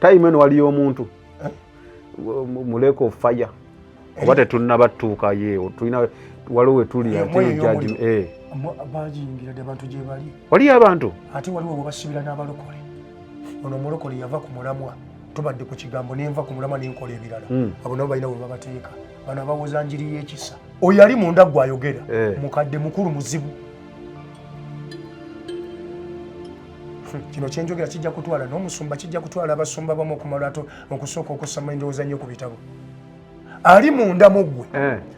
time eno waliyo omuntu muleko fire oba tetunnabatuuka yeewo tulina waliwo wetuli bajingira dde abantu gye bali waliyo abantu ate waliwo bwebasibira n'abalokole ono omulokole yava ku mulamwa tubadde ku kigambo nenva ku mulamwa nenkola ebirala abo nabo balina bwe babateeka bano abawoza njiri y'ekisa oyo ali munda gwayogera mukadde mukulu muzibu kino kyenjogera kijja kutwala n'omusumba kijja kutwala abasumba bamu okumala okusooka okusama endowooza nnyo ku bitabo ali munda muggwe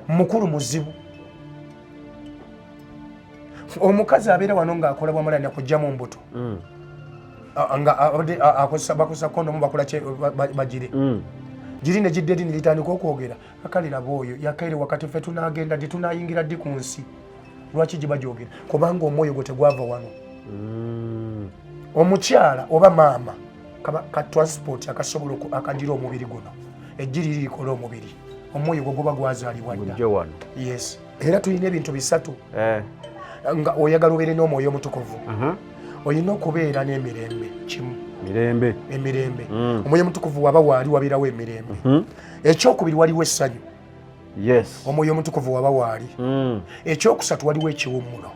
mukulu muzibu omukazi abeera wano ng'akola bwamala nakugjamu mbuto nga bakosa kondomu bakola bagire giri ne gidde dini litandika okwogera akalira bwoyo yakaire wakati ffe tunagenda ddi tunayingira ddi ku nsi lwaki giba gyogera kubanga omwoyo gwe tegwava wano omukyala oba maama ka transport akasobola akagira omubiri guno ejjiri lirikola omubiri omwoyo gwe guba gwazaalibwa dda yes era tulina ebintu bisatu nga oyagala obeere n'omwoyo omutukuvu olina okubeera n'emirembe kimu emirembe omwoyo omutukuvu waba waali wabeerawo emirembe ekyokubiri waliwo essanyu omwoyo omutukuvu waba waali ekyokusatu waliwo ekiwummulo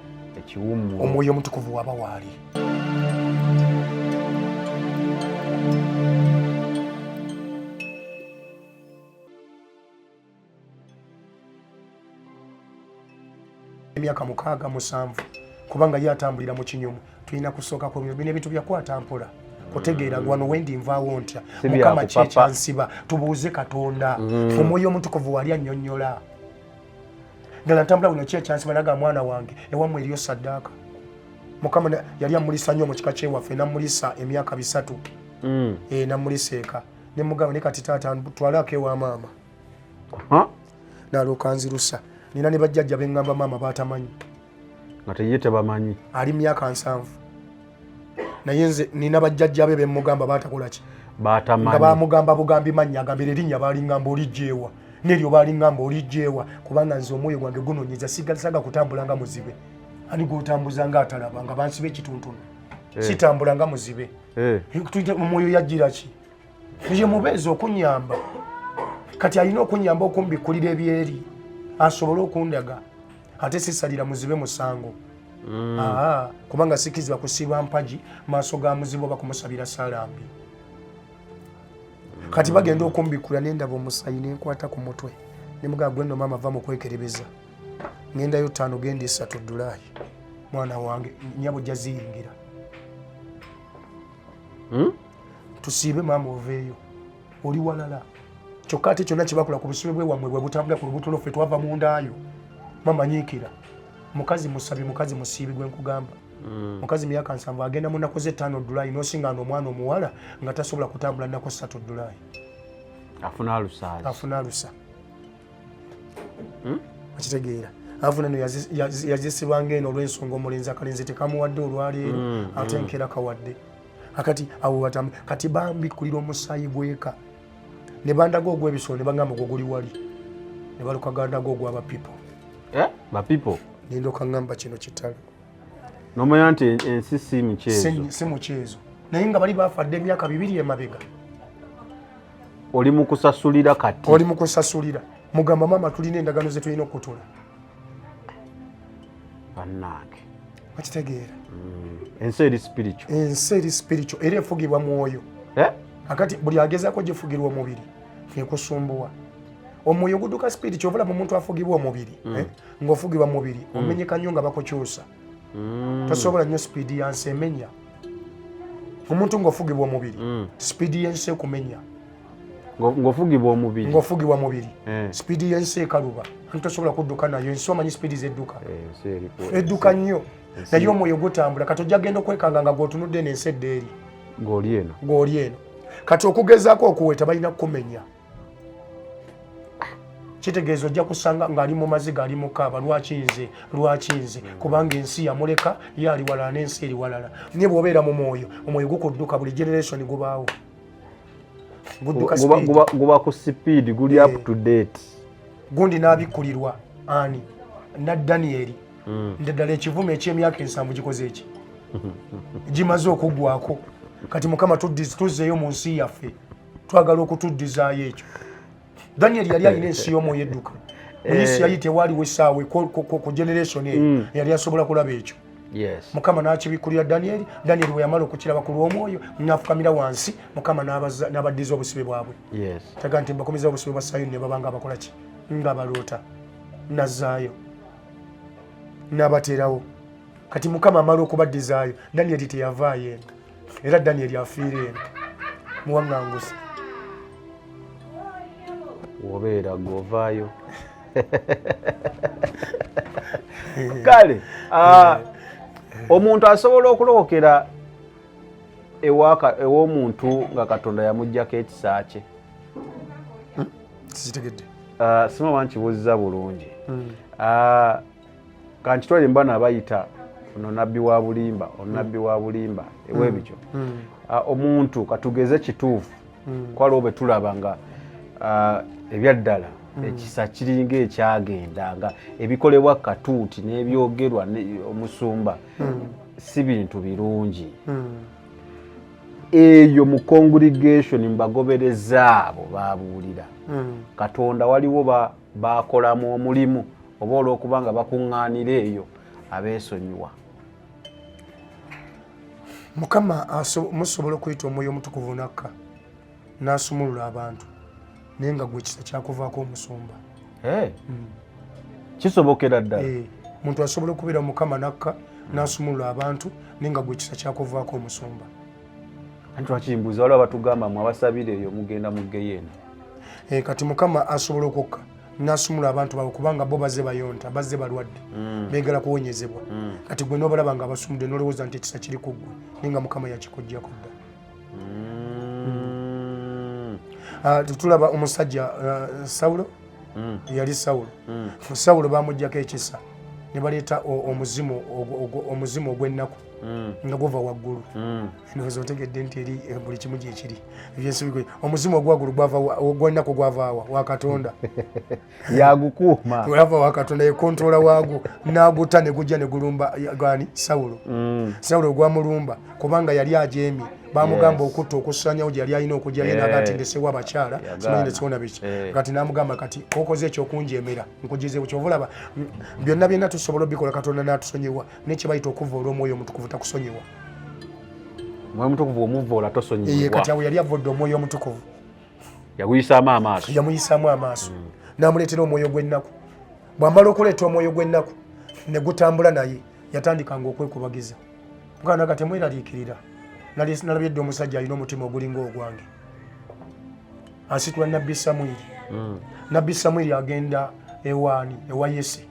omwoyo omutukuvu waba waali emyaka 67 kubanga ye atambulira mu kinyumu tulina kusooka ku bino ebintu byakwata mpola kutegeera wano wendi nvaawo ntya mukama kyekyansiba tubuuze katonda omwoyo omutukuvu wali annyonnyola ddala ntambula buno kyekyansiba naga mwana wange ewammwe eriyo saddaaka mukama yali amulisa nnyo mu kika kyewaffe namulisa emyaka 3 namulisa eka nemugamba ne kati taata twalako ewa maama nalooka nzirusa nina ne bajjajja bengamba maama batamanyi nga teye tebamanyi ali myaka 7 naye nze nina bajjajja be bemugamba batakolaki batamanyi nga bamugamba bugambi mannya agambira erinnya balingamba olijjeewa neryo balingamba olijjeewa kubanga nze omwoyo gwange gunonyeza sigasaga kutambula nga muzibe ani gotambuza nga atalaba nga bansibe ekituntuno sitambula nga muzibe omwoyo yajjira ki nje mubeezi okunyamba kati alina okunyamba okumbikulira ebyeri asobole okundaga ate sisalira muzibe musango kubanga sikizibwa kusiba mpaji maaso ga muzibe oba kumusabira salambi kati bagenda okumbikula nendaba omusayi nenkwata ku mutwe nemugaa gweno maama va mukwekerebeza ngendayo 5 genda 3 Julaayi mwana wange nyabo jaziyingira tusiibe maama oveeyo oli walala kyokka ate kyonna kibakula ku busibe bwe wammwe bwe butambula ku lubuto lwaffe twava mu ndaayo mama nyiikira mukazi musabi mukazi musiibi gwe nkugamba mukazi myaka 7 agenda mu nnaku ze 5 Julaayi n'osinga omwana omuwala nga tasobola kutambula nnaku 3 Julaayi afuna alusa akitegeera avuna no yazisibanga eno olw'ensonga omulenzi akalenzi tekamuwadde olwaleero ate nkera kawadde akati awo watamu kati bambikulira omusaayi gweka ne bandaga ogw'ebisolo ne bagamba gwe guli wali ne baluka gandaga ogw'aba people bapipo nindoka ngamba kino kitalo nomanya nti ensi si mukyezo naye nga bali bafadde emyaka 2 emabega oli mukusasulira kati oli mukusasulira mugamba mama tulina endagano ze tulina okutula bannange akitegeera ensi eri spiritual era efugibwa mwoyo akati buli agezaako gifugirwa omubiri ekusumbuwa omwoyo guduka spirit ovula mu muntu afugibwa omubiri ng'ofugibwa mubiri omenyeka nnyo nga bakukyusa tosobola nnyo speed yansi emenya omuntu ng'ofugibwa omubiri speed yensi ekumenya ng'ofugibwa omubiri speed yensi ekaluba tosobola kudduka nayo ensi omanyi speed zedduka edduka nnyo naye omwoyo gutambula kati ojja genda okwekanga nga gwotunudde n'ensi edda eri ng'oli eno kati okugezaako okuweta balina kukumenya kitegeeza ojja kusanga ng'ali mu maziga ali mukaaba lwaki nze kubanga ensi yamuleka ye ali walala n'ensi eri walala naye bw'obeera mu mwoyo omwoyo gukudduka buli generation gubaawo guba ku speed guli up to date gundi n'abikkulirwa ani na Danieri ndeddala ekivume eky'emyaka 7 gikoze eki gimaze okuggwako kati mukama tuzzeeyo mu nsi yaffe twagala okutuddizaayo ekyo. Daniel yali alina ensi y'omwoyo edduka mu isi yali tewaaliwo essaawa ku generation eyo yali asobola kulaba ekyo. Mukama n'akibikkulira Daniel bwe yamala okukiraba ku lw'omwoyo n'afukamira wansi, Mukama n'abaddiza obusibe bwabwe. Taga nti mbakomiza obusibe bwa Sayuni ne baba nga bakola ki nga baloota, nazzaayo n'abateerawo. Kati Mukama amala okubaddizaayo, Daniel teyavaayo eno era Daniel afiira eno muwaŋŋanguzi. Wobeera gw'ovaayo kale omuntu asobola okulokera ew'omuntu nga Katonda yamuggyako ekisa kye. Sikitegedde simaba nkibuuziza bulungi. Kankitwale mbana abayita ono nabbi wa bulimba onabbi wa bulimba ew'ebikyo. Omuntu katugeze kituufu kwaliwo bwe tulaba nga ebyaddala ekisa kiringa ekyagenda nga ebikolebwa katuuti n'ebyogerwa omusumba si bintu birungi. Eyo mu congregation mbagobereza abo babuulira Katonda waliwo bakolamu omulimu oba olw'okuba nga bakuŋŋaanira eyo abeesonyiwa. Mukama musobola okuyita omwoyo omutukuvu nakka n'asumulula abantu naye nga gwe ekisa kyakuvaako omusumba. Kisobokera ddala muntu asobola okubeera Mukama nakka n'asumulula abantu naye nga gwe ekisa kyakuvaako omusumba. Anti wakimbuuza waliwo abatugamba mu abasabira eyo mugenda mu Geyeena. Kati Mukama asobola okukka n'asumulula abantu baabwe kubanga bo bazze bayonta bazze balwadde beegala kuwonyezebwa. Kati gwe n'obalaba nga abasumudde n'olowooza nti ekisa kiri ku ggwe naye nga Mukama yakikuggyako dda. Tulaba omusajja Sawulo yali Sawulo bamuggyako ekisa ne baleeta omuzimu ogw'ennaku nga guva waggulu. Ndowooza otegedde nti eri buli kimu gyekiri ebyensi omuzimu ogwaggulu ogw'ennaku gwavaawa wa Katonda yagukuuma gwava wa Katonda yekontrola waagwo n'agutta ne gujja ne gulumba gani Sawulo gwamulumba kubanga yali ajeemye bamugamba okutta okusanyawo gye yali alina okujja yena agati ndesewo abakyala simanyi ndesiwona biki kati n'amugamba kati okoze ekyo okunjeemera nkugizeewo kyovulaba byonna tusobola obikola Katonda n'atusonyiwa nekyebayita okuva olw'omwoyo omutukuvu takusonyiwa. Omwoyo omutukuvu omuvoola tosonyiwa. Kati awo yali avodde omwoyo omutukuvu yamuyisaamu amaaso n'amuleetera omwoyo gw'ennaku. Bw'amala okuleeta omwoyo gw'ennaku ne gutambula naye yatandikanga okwekubagiza mukana kati mweraliikirira nalabye dde omusajja alina omutima ogulinga ogwange. Asitula nabbi Samwiri. Nabbi Samwiri agenda ewa Yese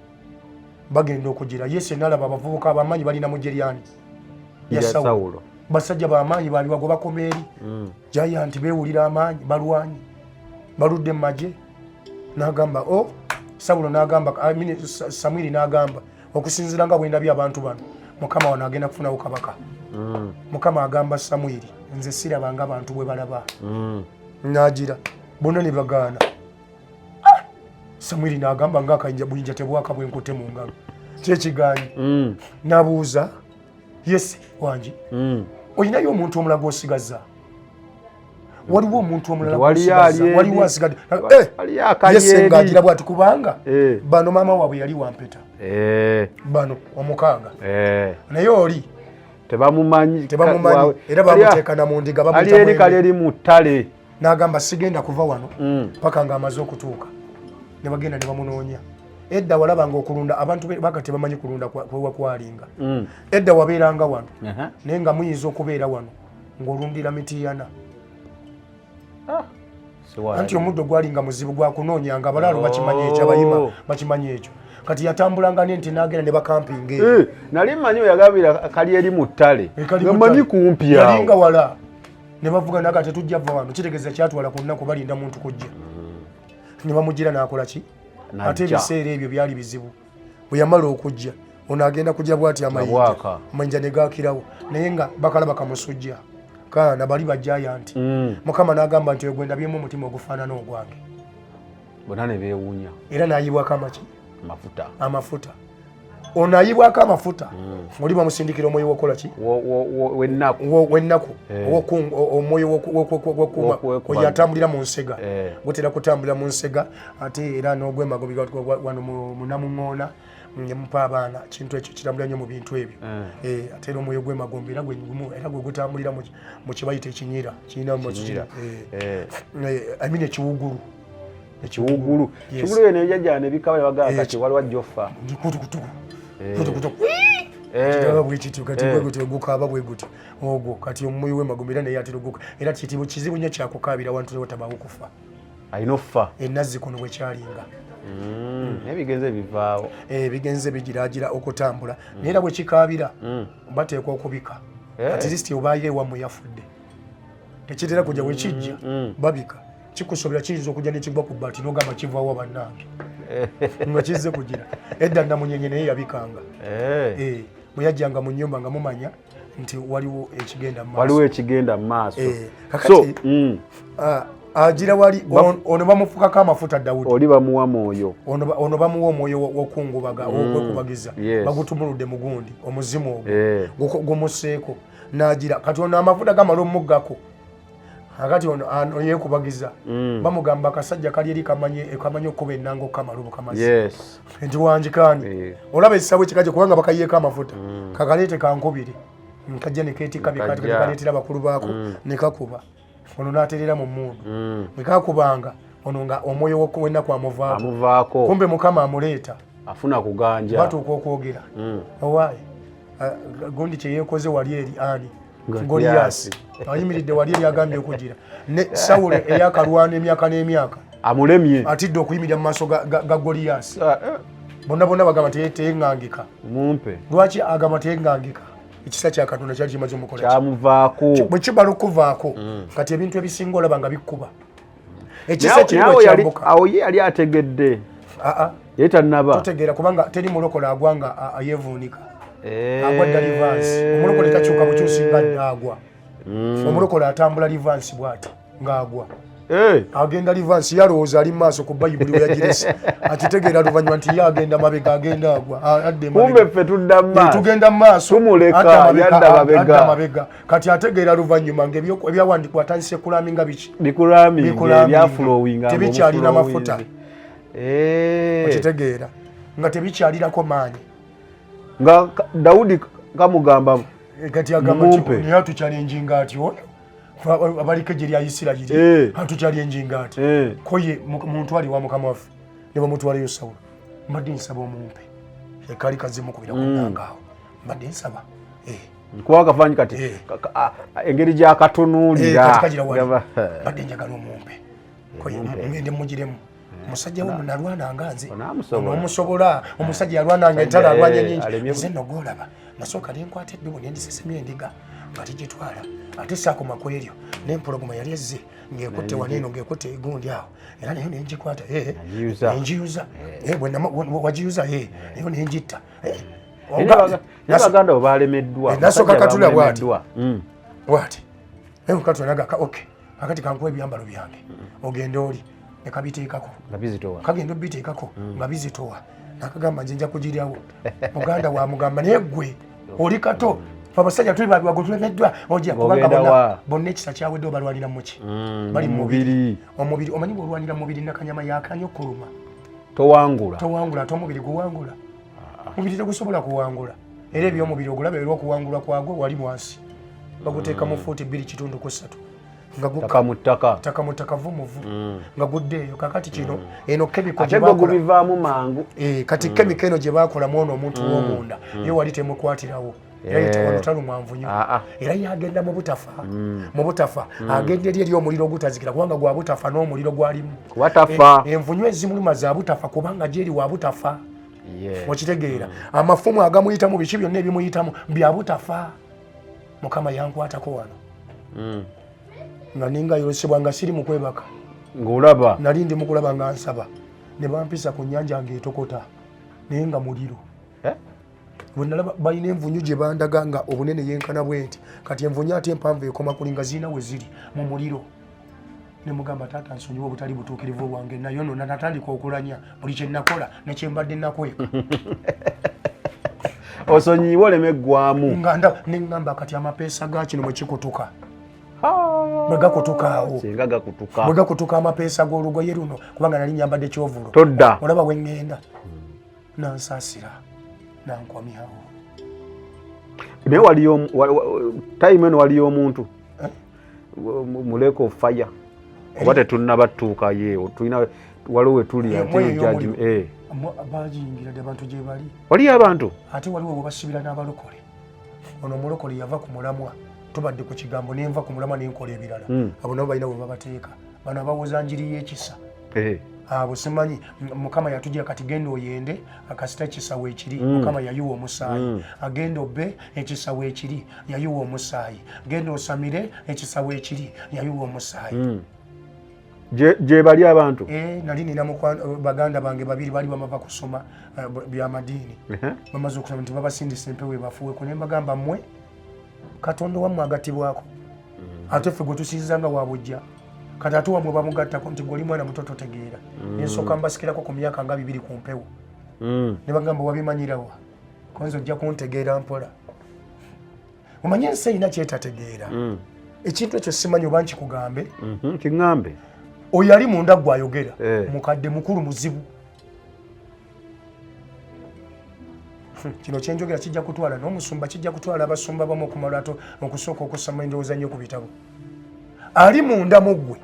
bagenda okugira. Yese n'alaba abavubuka abamanyi balina mu Jeryani ya Sawulo. Basajja b'amaanyi baali bagoba komeeri giant beewulira amaanyi balwanyi baludde mu magye. N'agamba Sawulo n'agamba Samwiri n'agamba okusinziira nga bwe ndabye abantu bano Mukama wano agenda kufunawo kabaka. Mukama agamba Samwiri nze sirabanga abantu bwe balaba. N'agira bonna ne bagaana. Samwiri n'agamba ng'akayinja buyinja tebwaka bwe nkute mu ngalo kyekigaanyi. N'abuuza Yese wangi olinayo omuntu omulala gw'osigaza? Waliwo omuntu omulala gw'osigaza? Waliwo asigadde? Yese ng'agira bw'ati kubanga bano maama waabwe yali wampeta bano omukaaga naye oli tebamumanyi era bamuteekana mu ndiga bamuali mu ttale. N'agamba sigenda kuva wano paka ng'amaze okutuuka. Ne bagenda ne bamunoonya. Edda walabanga okulunda abantu baka tebamanyi kulunda kwakwalinga. Edda wabeeranga wano naye nga muyinza okubeera wano ng'olundira mitiyana. Anti omuddo gwalinga muzibu gwakunoonyanga abalaalo bakimanyi ekyo abayima bakimanyi ekyo. Kati yatambulanga nenti n'agenda ne bakampinga eyo. Nali mmanyi oyagambira kali eri mu ttale gamanyi kumpi awo yalinga wala ne bavuga naga tetujja va wano kitegeeza kyatwala ku nnaku balinda muntu kujja. Ne bamugira n'akola ki? Ate ebiseera ebyo byali bizibu. Bwe yamala okujja ono agenda kujja bw'ati amayinja ne gaakirawo naye nga bakalaba kamusujja kaana bali bajayanti. Mukama n'agamba nti ogwenda byemu omutima ogufaanana ogwange. Bonna ne beewuunya era n'ayibwako amaki? amafuta. onayibwako amafuta oli bamusindikira omwoyo wokola ki wennaku omwoyo oyatambulira mu nsega gutera kutambulira mu nsega ate era n'ogwemagobi wano munamuŋoona mupa abaana kintu ekyo kitambulira nnyo mu bintu ebyo ate era omwoyo gwemagombe era gwegumu era gwe gutambulira mu kibayita ekinyira kirina ekiwugulu ekiwugulu kigulu eno ejajjana ebikaba nebagaa kati waliwo jjofa bwekityo kati bweguti ogukaba bweguti ogwo kati omwoyo wemagombe era neyatera oguka era kitiibwa kizibu nnyo kyakukabira wantu newatabaawo kufa alina okufa ennazzikono bwekyalinga ebigenze bivaawo bigenze bigiraagira okutambula naye era bwekikaabira bateekwa okubika at least obaayo ewammwe yafudde tekitera kujja bwekijja babika kikusobera kiyinza okujja nekigwa ku bbaati nogamba kivaawo bannange nga kizze kugira edda namunyenye naye yabikanga bweyajjanga mu nnyumba nga mumanya nti waliwo ekigenda mu maaso agira wali ono bamufukako amafuta Dawudi oli bamuwa mwoyo ono bamuwa omwoyo wokungubaga okwekubagiza bagutumuludde mugundi omuzimu ogwo gumuseeko nagira kati ono amafuta gamala omuggako akati ono yekubagiza bamugamba akasajja kali eri kamanye okuba ennanga okamala obukamazi nti wanjikani olaba ekisabo ekikaje kubanga bakayiyeeko amafuta kakaleete kankubiri nkajja nekeetika bikaleetera bakulu baako nekakuba ono n'aterera mu mmundu bwekakubanga ono nga omwoyo wennaku amuvaako kumbe mukama amuleeta afuna kuganja batuuka okwogera owaayi gundi kyeyeekoze wali eri ani Goliyasi ayimiridde wali eri agambye okugira ne Sawulo eyakalwana emyaka n'emyaka amulemye atidde okuyimirira mu maaso ga Goliyasi bonna bagamba teyeŋŋangika mumpe lwaki agamba teyeŋŋangika ekisa kya Katonda kyali kimaze omukola kyamuvaako bwe kibala okuvaako kati ebintu ebisinga olaba nga bikkuba ekisa kiriwo kyambuka awo ye yali ategedde ye tannaba totegeera kubanga teri mulokola agwanga ayevuunika agwa dda livansi omulokole takyuka bukyusi nga agwa omulokole atambula livansi bw'ati ng'agwa agenda livansi yalowooza ali mu maaso ku bayibuli we yagirese akitegeera luvannyuma nti ye agenda mabega agenda agwa kumbe ffe tugenda mu maaso tumuleka yadda mabega kati ategeera luvannyuma ng'ebyawandikwa atandise kulaminga byafulowinga tebikyalina mafuta okitegeera nga tebikyalirako maanyi nga Dawudi kamugamba kati agamba naye atukyalenjinga ati oyo abaliko gye lya Isirayiri atukyalenjinga ati koye muntu ali wa mukama waffe ne bamutwalayo Sawulo mbadde nsaba omumpe ekaali kazimukubira ku nnanga awo mbadde nsaba nkuwa akafanyi kati engeri gy'akatunuulira mbadde njagala omumpe koye ngende mugiremu omusajja we munalwananga nze omusobola omusajja yalwananga entala alwanya nyingi nze nno gwolaba nasooka nenkwata eddubu nendisesemya endiga nga tigitwala ate saakoma ku eryo n'empologoma yali ezze ng'ekutte waneeno ng'ekutte egundi awo era nayo nengikwata nenjiyuza wagiyuza nayo nengitta baganda bo balemeddwa nasooka katula bwati katula nagaka oke akati kankuwa ebyambalo byange ogende oli nekabiteekako kagenda obiteekako nga bizitowa nakagamba nje nja kugiryawo muganda wamugamba naye gwe oli kato abasajja tuli babiwago tulemeddwa ojja kubanga bonna ekisa kyawedde obalwanira muki bali mumubiri omubiri omanyi bwolwanira mubiri nakanyama yakanya okuluma towangula ate omubiri guwangula mubiri tegusobola kuwangula era ebyomubiri ogulaba olwokuwangulwa kwagwo wali mwansi baguteeka mu fuuti 2.3 taka mutaka vumuvu nga guddeeyo kakati kino eno kemiko gubivaamu mangu kati kemiko eno gye bakolamu ono omuntu w'omunda ye wali temukwatirawo yayitawanutalumanvunyo era yagenda mu butafa agenda eri eri omuliro ogutazikira kubanga gwa butafa n'omuliro gwalimu envunyu ezimuluma za butafa kubanga gyeri wa butafa okitegeera amafumu agamuyitamu biki byonna ebimuyitamu bya butafa mukama yankwatako wano nga ningayolesebwa nga siri mukwebaka ng'olaba nali ndi mukulaba nga nsaba ne bampisa ku nnyanja ng'etokota naye nga muliro bwenalaba balina envunyu gye bandaga nga obunene yenkana bwenti kati envunyu ate empanvu ekoma kuli nga zirina we ziri mu muliro ne mugamba taata nsonyiwa obutali butuukirivu bwange nayo nno natandika okulanya buli kye nakola nekyembadde nakweka osonyiwe oleme ggwamu neŋŋamba kati amapeesa ga kino mwe kikutuka bwe gakutukaawo bwe gakutuka amapeesa g'olugoye luno kubanga nali nyambadde kyovulo todda olaba we ŋŋenda nansaasira nankomyawo naye waliyo time eno waliyo omuntu muleko fire oba tetunnabatuuka yeewo tulina waliwo we tuli bagiyingiradde abantu gye bali waliyo abantu ate waliwo bwe basibira n'abalokole ono omulokole yava ku mulamwa tubadde ku kigambo nenva ku mulamwa nenkola ebirala abo nabo balina bwe babateeka bano abawoza njiri y'ekisa abo simanyi mukama yatujja kati genda oyende akasita ekisawo ekiri mukama yayiwa omusaayi agenda obbe ekisawo ekiri yayiwa omusaayi genda osamire ekisawo ekiri yayiwa omusaayi gye bali abantu nali nina baganda bange babiri bali bamava kusoma byamadiini bamaze okusoma nti babasindisa empewo ebafuweku ne mbagamba mmwe katonda wammwe agatibwako ate ffe gwe tusinzanga wabujja kati ate wamwe bamugattako nti gwoli mwana muto totegeera ensooka mbasikirako ku myaka nga 2 ku mpewo ne bagamba wabimanyirawa konza ojja kuntegeera mpola omanye ensi erina kyetategeera ekintu ekyo simanyi oba nkikugambe kiŋŋambe oyo ali munda gwayogera mukadde mukulu muzibu kino kyenjogera kijja kutwala n'omusumba kijja kutwala abasumba bamu okumalato okusooka okusoma endowooza nnyo ku bitabo ali munda muggwe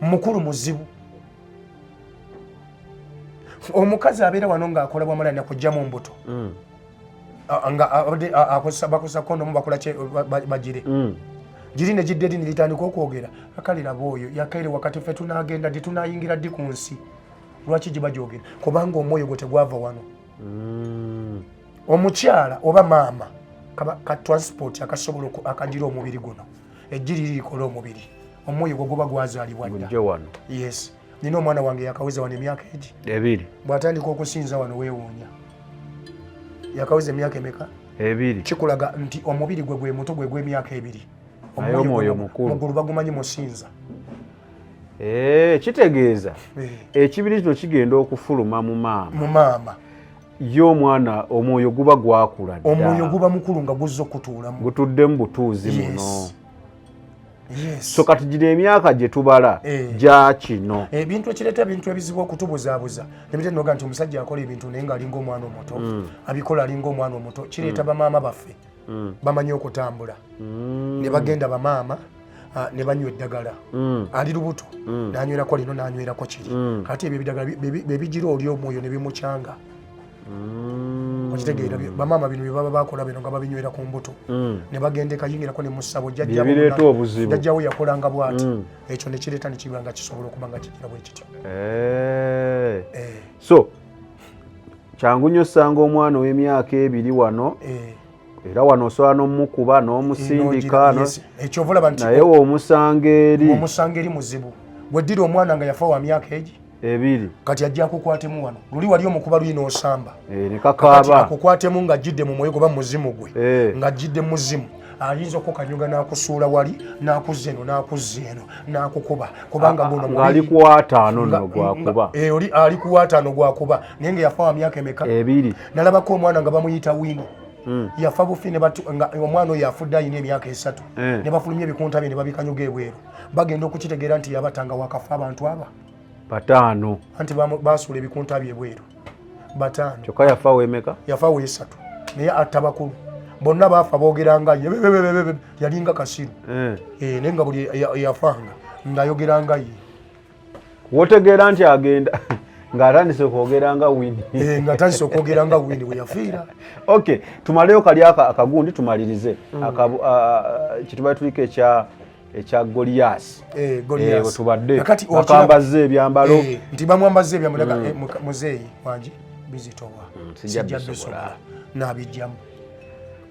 mukulu muzibu omukazi abeera wano ng'akola bwamalana kujjamu mbuto nga bakosa kondomu bakola bagire giri ne gidde eri nilitandika okwogera akalira bwoyo yakaire wakati ffe tunagenda ddi tunayingira ddi ku nsi lwaki giba gyogera kubanga omwoyo gwe tegwava wano omukyala oba maama ka transport akasobola akagira omubiri guno ejjiri lirikola omubiri omwoyo gwe guba gwazaalibwa dda yes nina omwana wange yakaweza wano emyaka egi bw'atandika okusinza wano weewuunya yakaweza emyaka emeka 2 kikulaga nti omubiri gwe gwe muto gwe gw'emyaka 2 omwoyo mukulu bagumanyi musinza kitegeeza ekibiri kino kigenda okufuluma mu maama y'omwana omwoyo guba gwakula dda omwoyo guba mukulu nga guzza okutuulamu gutudde mu butuuzi muno so kati gino emyaka gye tubala gya kino ebintu ekireeta ebintu ebizibu okutubuzaabuza nebitenoga nti omusajja akola ebintu naye ng'alinga omwana omuto abikola alinga omwana omuto kireeta bamaama baffe bamanyi okutambula ne bagenda bamaama ne banywa eddagala ali lubuto n'anywerako lino n'anywerako kiri kati ebyo ebiddagala bebigira oli omwoyo ne bimukyanga okitegeera bamaama bino bye baba bakola bino nga babinywera ku mbuto ne bagenda ekayingirako ne musabo jjajjawo yakolanga bw'ati ekyo ne kireeta ne kiba nga kisobola okuba nga kigira bwe kityo so kyangu nnyo osanga omwana ow'emyaka 2 wano era wano osobola n'omukuba n'omusindika naye omusanga eri muzibu bweddira omwana nga yafa wa myaka egi 2 kati ajja akukwatemu wano luli wali omukuba luli n'osamba nekakaaba akukwatemu nga ajjidde mu mwoyo goba muzimu gwe nga ajjidde muzimu ayinza okukanyuga n'akusuula wali n'akuzza eno n'akuzza eno n'akukuba kubanga guno ali ku 5 nno gwakuba oli ali ku 5 gwakuba naye nga yafa wa myaka emeka 2 nalabako omwana nga bamuyita Wini yafa bufi nga omwana oyo afudde ayina emyaka 3 ne bafulumya ebikunta bye ne babikanyuga ebweru bagenda okukitegeera nti yabatanga wakafa abantu aba 5 anti basuula ebikunta bye ebweru 5 kyokka yafa wemeka yafa we 3 naye atta bakulu bonna baafa boogeranga ye yalinga kasiru naye nga buli yafanga ng'ayogeranga ye wotegeera nti agenda ng'atandise okwogeranga Wini ng'atandise okwogeranga Wini we yafiira okay tumaleyo kali akagundi tumalirize kitubale tuliko ekya Goliath tubadde bakambaze ebyambalo nti bamwambaze ebyambalo muzeeyi wangi bizitowa sijja bisobola n'abijjamu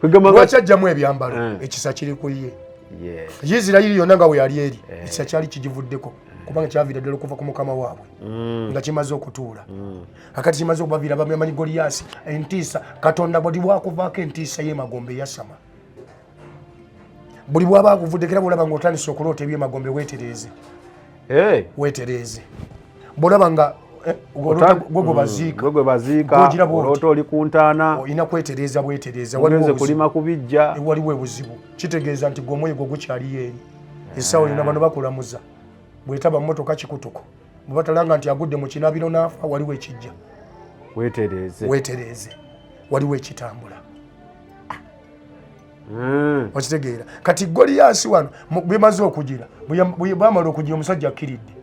lwaki ajjamu ebyambalo ekisa kiri ku ye Isirayiri yonna nga we yali eri ekisa kyali kigivuddeko kubanga kyaviira ddala okuva ku mukama waabwe nga kimaze okutuula akati kimaze okubaviira bamanyi Goliath entiisa katonda buli bwakuvaako entiisa y'emagombe yasama buli bwaba akuvuddekera bwolaba ng'otandise okuloota ebyemagombe weetereeze weetereeze bwolaba nga gwe baziika gwe baziika olota oli ku ntaana olina kwetereza bwetereza waliwo kulima kubijja waliwo ebuzibu kitegeeza nti gwe omwoyo gwo gukyali eri essaawa yonna bano bakulamuza bwetaba mmotoka kikutuko bwe batalanga nti agudde mu kinabiro n'afa waliwo ekijja weetereeze waliwo ekitambula okitegeera kati Goliaasi wano bwemaze okugira bwamala okugira omusajja kakkiridde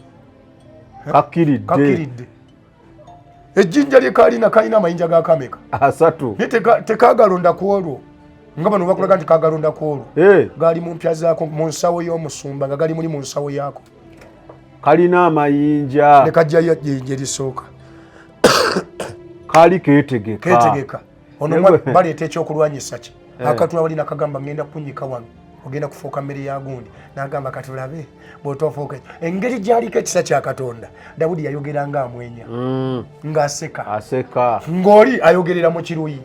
ejjinja lye kalina amayinja gakameka 3 naye tekagalonda ku olwo nga bano bakulaga nti kagalonda ku olwo gaali mu mpya zaako mu nsawo y'omusumba nga gali muli mu nsawo yaako kalina amayinja ne kajjayo ejjinja erisooka kaali keetegeka ono baleeta ekyokulwanyisa ki akatula balina kagamba ngenda kunyika wano ogenda kufuuka mmere ya gundi n'agamba katulabe bw'otoofuuka engeri gy'aliko ekisa kya Katonda Dawudi yayogeranga amwenya ng'aseka ng'oli ayogerera mu kiruyi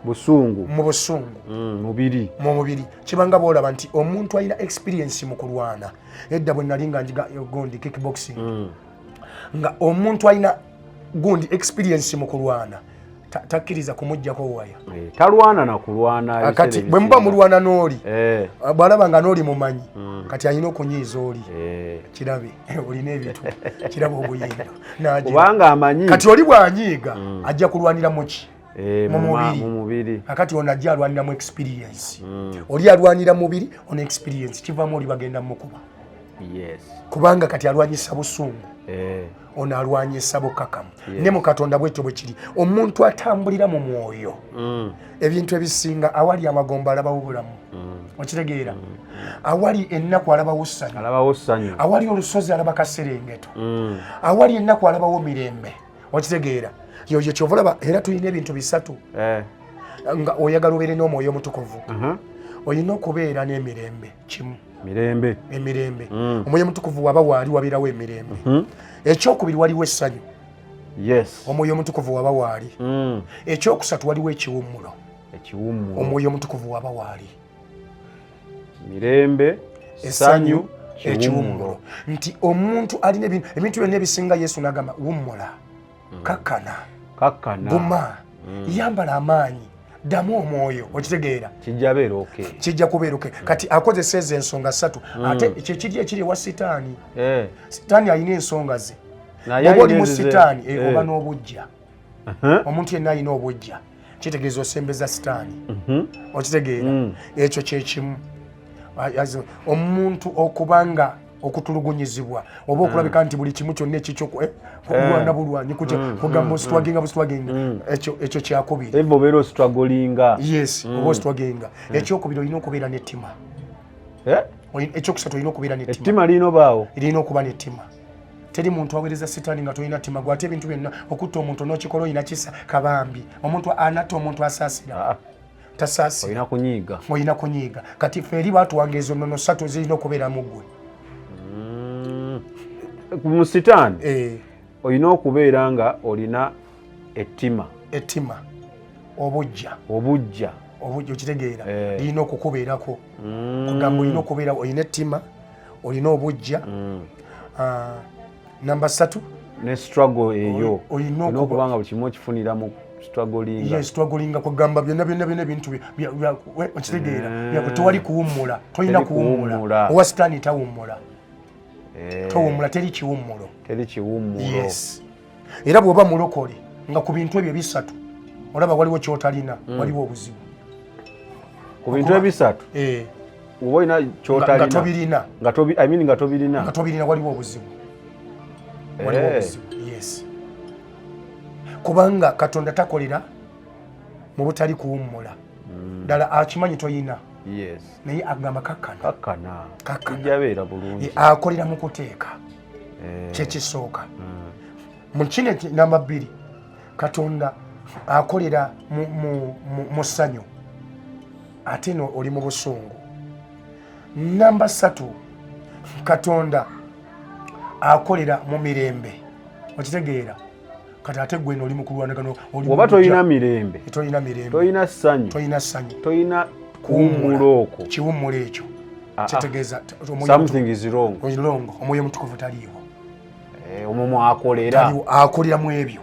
mu busungu mu mubiri kibanga boolaba nti omuntu alina experience mu kulwana edda bwe nali nga njiga gundi kickboxing nga omuntu alina gundi experience mu kulwana takkiriza kumuggyako waya talwana na kulwana kati bwe muba mulwana n'oli bw'alaba nga n'oli mumanyi kati alina okunyiiza oli kirabe olina ebintu kirabe obuyindo kubanga amanyi kati oli bw'anyiiga ajja kulwanira muki mu mubiri akati ono ajja alwanira mu experience oli alwanira mubiri ono experience kivaamu oli bagenda mukuba kubanga kati alwanyisa busungu ono alwanyisa bukakamu ne mu Katonda bwetyo bwe kiri omuntu atambulira mu mwoyo ebintu ebisinga awali amagomba alabawo bulamu okitegeera awali ennaku alabawo ssanyu awali olusozi alaba kaserengeto awali ennaku alabawo mirembe okitegeera yoyo kyova olaba era tulina ebintu bisatu nga oyagala obeere n'omwoyo omutukuvu olina okubeera n'emirembe kimu emirembe omwoyo omutukuvu waba waali wabeerawo emirembe ekyokubiri waliwo essanyu omwoyo omutukuvu waba waali ekyokusatu waliwo ekiwummulo omwoyo omutukuvu waba waali mirembe essanyu ekiwummulo nti omuntu alina ebintu byonna ebisinga Yesu n'agamba wummula kakkana guma yambala amaanyi ddamu omwoyo okitegeera kijja kubeera oke kati akozesa ezo ensonga 3 ate kyekiri ekiri ewa sitaani sitaani alina ensonga ze oba oli mu sitaani oba n'obujja omuntu yenna alina obujja kitegeeza osembeza sitaani okitegeera ekyo kyekimu omuntu okubanga okutulugunyizibwa oba okulabika nti buli kimu kyonna ekikyokulwana bulwanyi kugamba ositwaginga ekyo kyakubiri obeera ositwagolinga oba ositwaginga ekyokubiri olina okubeera n'ettima ekyokusatu olina okubeera n'ettima lirina okuba n'ettima teri muntu aweereza sitaani nga tolina ttima gwe ate ebintu byonna okutta omuntu n'okikola olina kisa kabambi omuntu anatta omuntu asaasira tasaasira olina kunyiiga kati ffe eri baatuwanga ezo nnono 3 zirina okubeera mu ggwe mu sitaani olina okubeera nga olina ettima obujja okitegeera lirina okukubeerako kugamba olina okubeera olina ettima olina obujja namba 3 ne struggle eyo olina okubanga buli kimu okifuniramu strugglinga kugamba byonna ebintu okitegeera tewali kuwummula tolina kuwummula owa sitaani tawummula towummula teri kiwummulo era bw'oba mulokole nga ku bintu ebyo bisatu olaba waliwo kyotalina waliwo obuzibu ku bintu ebisatu oba olina kyotalina nga tobirina waliwo obuzibu kubanga Katonda takolera mu butali kuwummula ddala akimanyi toyina naye agamba kakkana akolera mu kuteeka kyekisooka mu kino namba 2 Katonda akolera mu ssanyu ate no oli mu busungu. Namba 3 Katonda akolera mu mirembe. Okitegeera kati ate gwe oli mu kulwanagano oli oba toyina mirembe toyina ssanyu toyina kuwummuloko kiwummula ekyo kitegeeza something is wrong omwoyo omutukuvu taliiwo omwo akolera akoleramu ebyo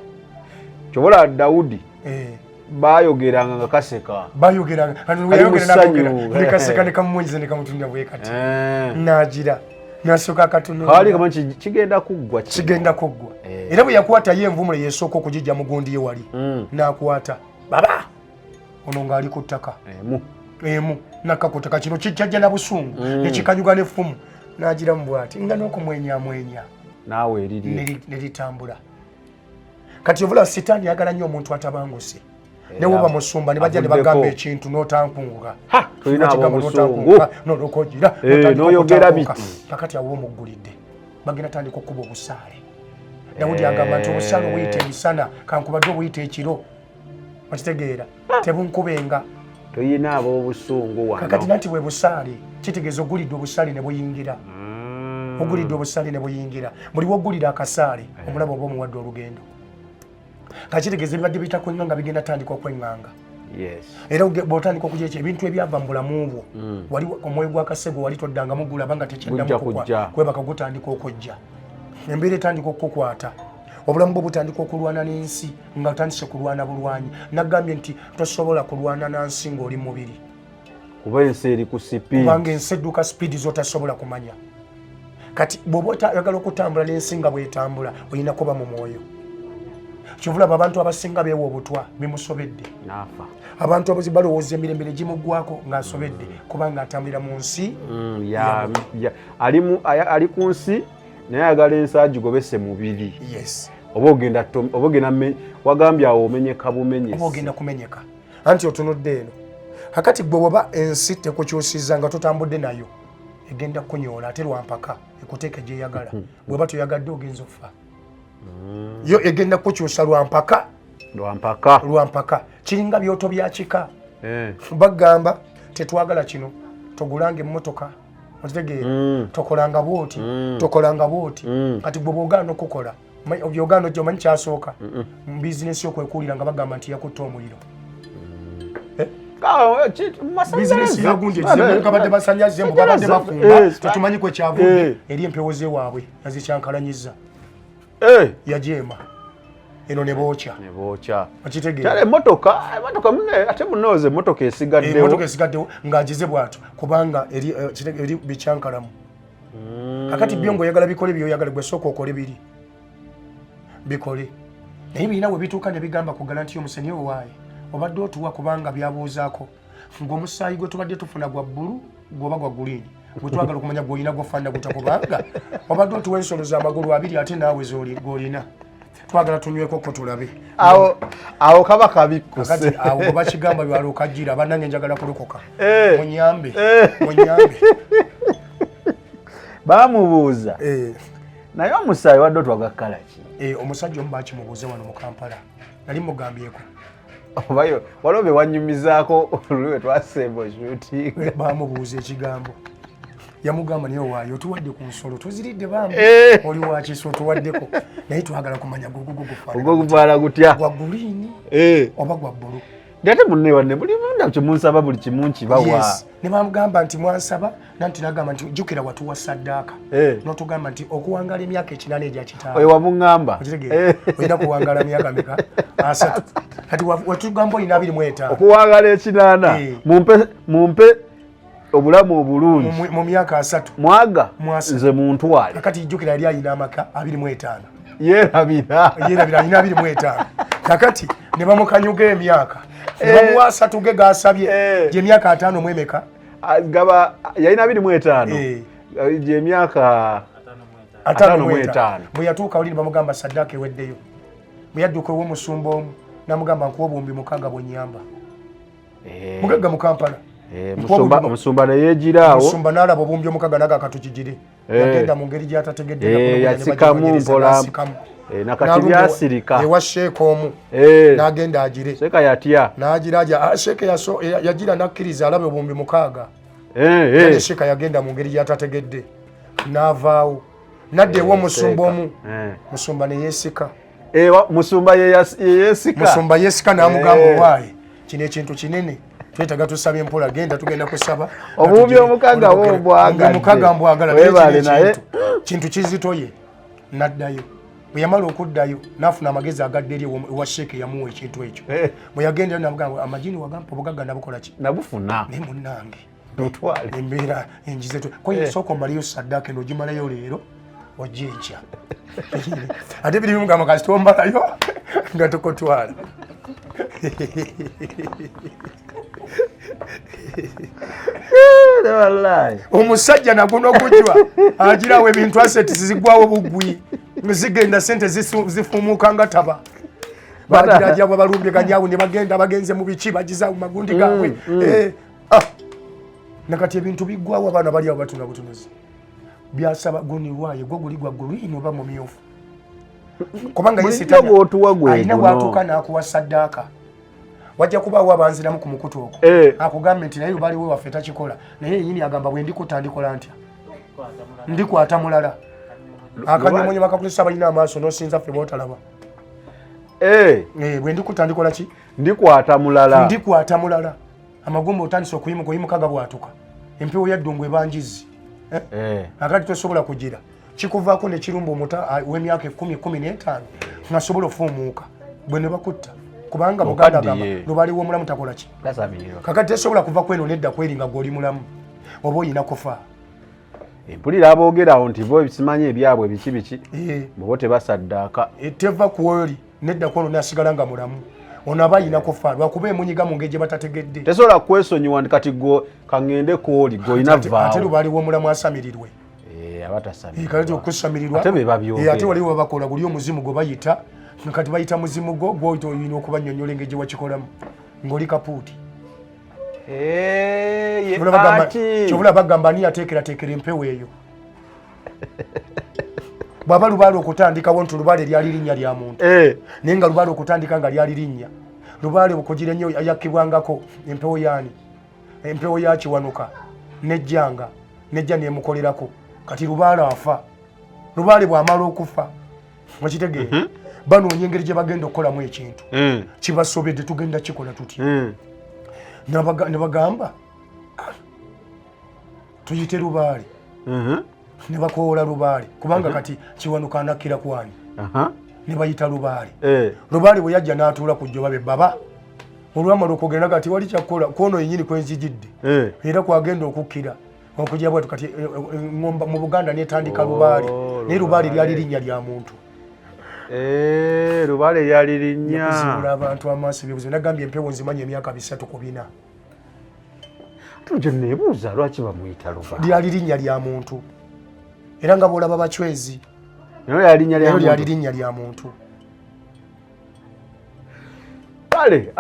kyobola Daudi bayogeranga nga kaseka nekaseka nekamumunyiza nekamutunira bwe kati nagira nasooka akatono kali kama kigenda kuggwa era bwe yakwata ye envumula yesooka okugijja mugundi ye wali nakwata baba ono ng'ali ku ttaka emu nakakutaka kino kijjajja na busungu nekikanyuga n'effumu n'agiramu bw'ati nga n'okumwenyamwenya naawe eriri neritambula kati ovula sitaani yagala nnyo omuntu atabanguse ne woba musumba ne bajja ne bagamba ekintu n'otankunguka tolina abobusungu n'olokogira n'oyogera biti kakati awo omuggulidde bagenda tandika okkuba obusaale Dawudi agamba nti obusaale obuyita emisana kankubadde obuyita ekiro okitegeera tebunkubenga toyina abobusungu wano kakati nanti bwe busaale kitegeeza ogulidde obusaale ne buyingira ogulidde obusaale ne buyingira buli woggulira akasaale omulaba oba omuwadde olugendo kakitegeeza ebibadde bitakwenganga bigenda tandika okwenganga era bw'otandika okugira ekyo ebintu ebyava mu bulamu bwo wali omwoyo gwa kasego wali toddangamu gulaba nga tekyaddamu kwebaka gutandika okujja embeera etandika okukukwata obulamu bwo butandika okulwana n'ensi nga otandise kulwana bulwanyi nagambye nti tosobola kulwana na nsi ng'oli mubiri kuba ensi eri ku sipiidi kubanga ensi edduka sipiidi zotasobola kumanya kati bw'oba oyagala okutambula n'ensi nga bw'etambula olina kuba mu mwoyo kyovulaba abantu abasinga beewa obutwa bimusobedde abantu abazi balowooza emirembe gimuggwako ng'asobedde kubanga atambulira mu nsi ali ku nsi naye ayagala ensi agigobese mubiri oba ogenda wagambye awo omenyeka bumenyesi oba ogenda kumenyeka anti otunudde eno kakati gwe bw'oba ensi tekukyusiza nga totambudde nayo egenda kunyoola ate lwampaka ekuteeka gyeyagala bw'oba toyagadde ogenza okufa yo egenda kukyusa lwampaka kiringa byoto bya kika bagamba tetwagala kino togulanga emmotoka okitegeera tokolanga bwoti kati gwe bw'ogaana okukola byogaana ojja omanyi kyasooka mu bizinesi yokwekuulira nga bagamba nti yakutta omuliro bizinesi yagundi ekizibukabadde basanyaze mbu babadde bafumba tetumanyi kwe kyavudde eri empewo zewaabwe nazikyankalanyiza yajeema eno ne bookya okitegeera emmotoka ate munooze emmotoka esigaddewo ng'agize bw'atyo kubanga eri bikyankalamu kakati byo ng'oyagala bikole byoyagala gwe sooka okole biri bikole naye birina we bituuka ne bigamba ku galanti y'omusenyi owaaye obadde otuwa kubanga byabuuzaako ng'omusaayi gwe tubadde tufuna gwa bbulu gwoba gwa guliini gwe twagala okumanya gw'olina gwofaanana guta kubanga obadde otuwa ensolo z'amagulu abiri ate naawe gw'olina twagala tunyweko ko tulabe awo kaba kabikkuse awo oba kigamba byalo okajjira bannange njagala kulokoka munyambe bamubuuza naye omusaayi wadde otwagakkala ki omusajja omu bakimubuuze wano mu Kampala nali mugambyeko waliwo be wanyumizaako olulwe twasemba oshutinga bamubuuza ekigambo yamugamba naye waayo otuwadde ku nsolo toziridde bambi oli wakisi otuwaddeko naye twagala kumanya gugufaana gutya gwa guliini oba gwa bbulu ate munnewanne buli munda kyemunsaba buli kimu nkibawa ne bamugamba nti mwansaba nanti nagamba nti jjukira watuwa saddaaka n'otugamba nti okuwangala emyaka 8 egya kitaawe oyo wamuŋŋamba olina kuwangala myaka meka 3 kati watugamba olina 25 okuwangala 8 mumpe obulamu obulungi mu myaka 3 mwaga nze muntwale kakati jjukira yali ayina amaka 25 yerabira ayina 25 kakati ne bamukanyuga emyaka ne bamuwa 3 ge gasabye gy'emyaka 5 mu emeka gaba yalina 25 gy'emyaka 5 bwe yatuuka oli ne bamugamba saddaaka eweddeyo bwe yadduka ew'omusumba omu namugamba nkuwa obuwumbi 6 bwennyamba mugagga mu Kampala omusumba neyeegiraawo omusumba n'alaba obuwumbi 6 naga akatukigire yagenda mu ngeri gy'atategedde yasikamu mpola nakati byasirika ewa sheeka omu n'agenda agire sheeka yatya n'agira sheeka yagira nakkiriza alabe obuwumbi 6 sheeka yagenda mu ngeri gy'atategedde n'avaawo nadda ew'omusumba omu musumba neyeesika musumba yeesika n'amugamba owaaye kino ekintu kinene twetaga tusaba empola genda tugenda kusaba obubi omukaga mbwagala kintu kizitoye naddayo bwe yamala okuddayo n'afuna amagezi agadde eri ewa sheeke yamuwa ekintu ekyo bwe yagendera nabugamba amagini wagampa obugagga nabukola ki nabufuna naye munnange tutwale embeera enjize ko sooka omalayo saddaaka eno ogimalayo leero ojja enkya ate biri bimugamba kasi tombalayo nga tokotwala omusajja naguno gujwa agirawo ebintu aseti zigwawo bugwi zigenda sente zifumuuka nga taba bagirajabwa balumbyeganyawo ne bagenda bagenze mu biki bagiza mu magundi gaabwe nakati ebintu biggwawo abaana bali abo batuna butunuzi byasaba gonirwayo gwo guli gwa gulwino oba mumyufu kubanga alina bwatuuka n'akuwa saddaaka wajja kubaawo abanziramu ku mukutu okwo akugambe nti naye lubaliwe waffe takikola naye yenyini agamba bwe ndikutta ndikola ntya ndikwata mulala akanyumunyu bakakulisa balina amaaso n'osinza ffe bootalaba bwe ndikutta ndikola ki ndikwata mulala amagumba otandisa okuyimuka gabwatuka empewo yaddungu ebanjizi akati tosobola kugira kikuvaako nekirumba omuta w'emyaka 10-15 ngasobola ofuumuuka bwe ne bakutta kubanga muganda agamba lubaliwo omulamu takola ki kakati tesobola kuva kweno nedda kweringa gw'oli mulamu oba oyina kufa mpulira aboogerawo nti bo simanyi ebyabwe biki bobo tebasaddaaka teva kwoli nedda kweno nasigala nga mulamu ono aba ayina kufa lwakuba emunyiga mu ngeri gye batategedde tesobola kwesonyiwa nti kati kaŋŋende kwoli gw'olina vaawo ate lubaliwo omulamu asamirirwe kati okusamirirwa ate waliwo babakola guli omuzimu gwe bayita kati bayita muzimu gwo gwoyita oyina okubanyonyola engeri gye wakikolamu ng'oli kapuuti kyobula bagamba ani yateekerateekera empewo eyo bwaba lubaale okutandikawo nti lubaale lyali linnya lya muntu naye nga lubaale okutandika nga lyali linnya lubaale okugira ennyo yakkibwangako empewo yaani empewo yakiwanuka nejjanga nejja nemukolerako kati lubaale afa lubaale bw'amala okufa okitegeera banoonya engeri gye bagenda okukolamu ekintu kibasobedde tugenda kikola tutya ne bagamba tuyite lubaale ne bakoola lubaale kubanga kati kiwanuka anakkira kwani ne bayita lubaale lubaale bwe yajja n'atuula ku jjoba be baba olwamala okugenda kati wali kyakkola kwono yennyini kwenzijidde era kwagenda okukkira okujja bwatu kati ngomba mu Buganda netandika lubaale naye lubaale lyali linnya lya muntu lubaale lyali linnya kuzibula abantu amaaso byebuzo nagambye empewo nzimanya emyaka 3 ku 4 tuje nebuuza lwaki bamuyita lubaale lyali linnya lya muntu era nga bwolaba bacwezi lyali linnya lya muntu kale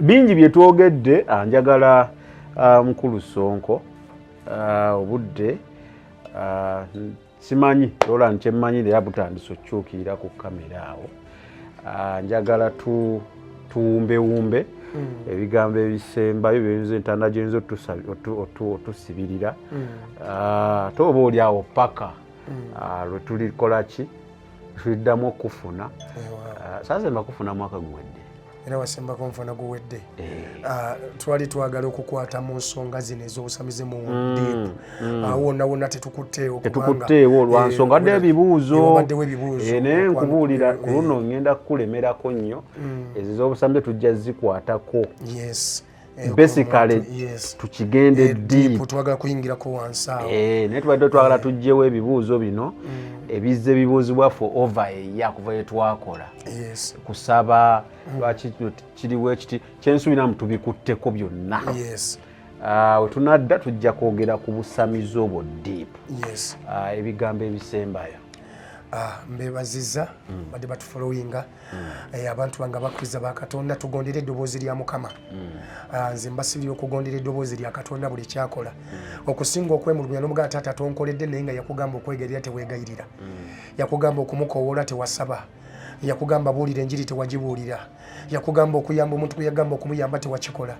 bingi bye twogedde njagala mukulu Sonko obudde simanyi lola nkyemmanyi era butandise okukyukirira ku kamera awo njagala tuwumbewumbe ebigambo ebisembayo byeyinza entanda gyeyinza otusibirira ate oba oli awo paka lwe tulikola ki tuliddamu okufuna saasemba kufuna mwaka guwedde era wasembako nfuna guwedde twali twagala okukwata mu nsonga zino ez'obusamize mu ndiipu wonna wonna tetukutteewo lwa nsonga dde ebibuuzo naye nkubuulira ku luno ngenda kukulemerako nnyo ezo ez'obusamize tujja zikwatako basically tukigende deep twagala kuyingirako wansi awo naye tubadde twagala tujjewo ebibuuzo bino ebizze bibuuzibwa for over eya kuva ye twakola kusaba lwaki kiriwo ekiti kyensuubiramu tubikutteko byonna we tunadda tujja kwogera ku busamizi obwo deep ebigambo ebisembayo mbebaziza badde batufollowinga abantu bange abakkiriza ba Katonda tugondera eddoboozi lya Mukama nze mbasibira okugondera eddoboozi lya Katonda buli kyakola okusinga okwemulugunya n'omugamba taata tonkoledde naye nga yakugamba okwegayirira teweegayirira yakugamba okumukoowoola tewasaba yakugamba buulira enjiri tewagibuulira yakugamba okuyamba omuntu gwe yagamba okumuyamba tewakikola